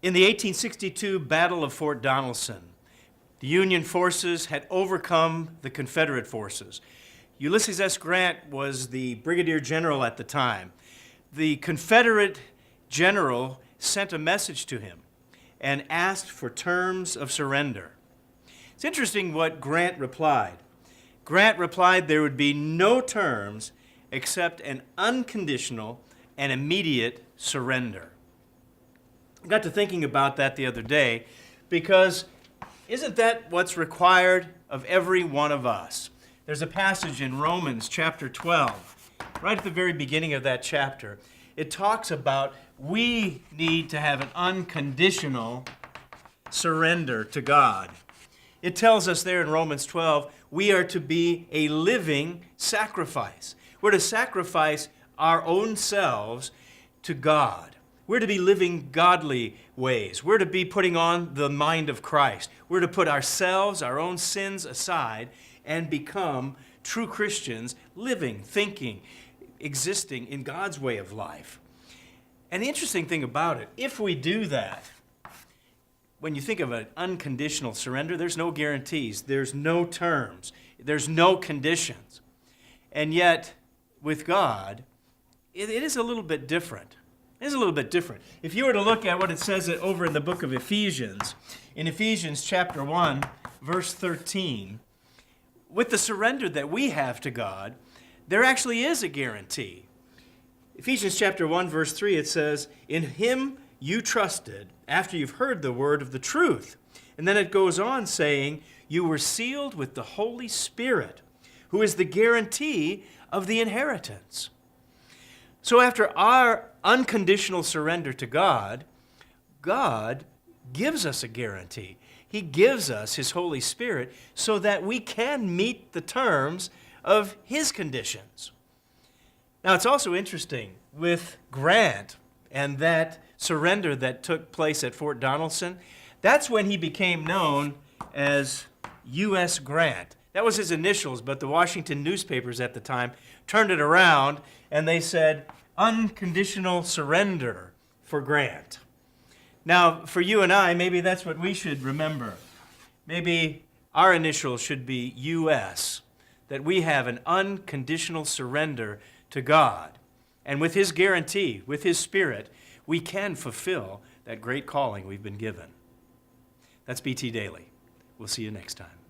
In the 1862 Battle of Fort Donelson, the Union forces had overcome the Confederate forces. Ulysses S. Grant was the brigadier general at the time. The Confederate general sent a message to him and asked for terms of surrender. It's interesting what Grant replied. Grant replied there would be no terms except an unconditional and immediate surrender. I got to thinking about that the other day because isn't that what's required of every one of us? There's a passage in Romans chapter 12, right at the very beginning of that chapter. It talks about we need to have an unconditional surrender to God. It tells us there in Romans 12, we are to be a living sacrifice. We're to sacrifice our own selves to God. We're to be living godly ways. We're to be putting on the mind of Christ. We're to put ourselves, our own sins aside, and become true Christians, living, thinking, existing in God's way of life. And the interesting thing about it, if we do that, when you think of an unconditional surrender, there's no guarantees, there's no terms, there's no conditions. And yet, with God, it is a little bit different. It is a little bit different. If you were to look at what it says over in the book of Ephesians, in Ephesians chapter 1, verse 13, with the surrender that we have to God, there actually is a guarantee. Ephesians chapter 1, verse 3, it says, "In him you trusted after you've heard the word of the truth." And then it goes on saying, "You were sealed with the Holy Spirit, who is the guarantee of the inheritance." So after our unconditional surrender to God, God gives us a guarantee. He gives us His Holy Spirit so that we can meet the terms of His conditions. Now, it's also interesting with Grant and that surrender that took place at Fort Donelson, that's when he became known as U.S. Grant. That was his initials, but the Washington newspapers at the time turned it around and they said, "Unconditional surrender for Grant." Now, for you and I, maybe that's what we should remember. Maybe our initials should be U.S., that we have an unconditional surrender to God. And with His guarantee, with His Spirit, we can fulfill that great calling we've been given. That's BT Daily. We'll see you next time.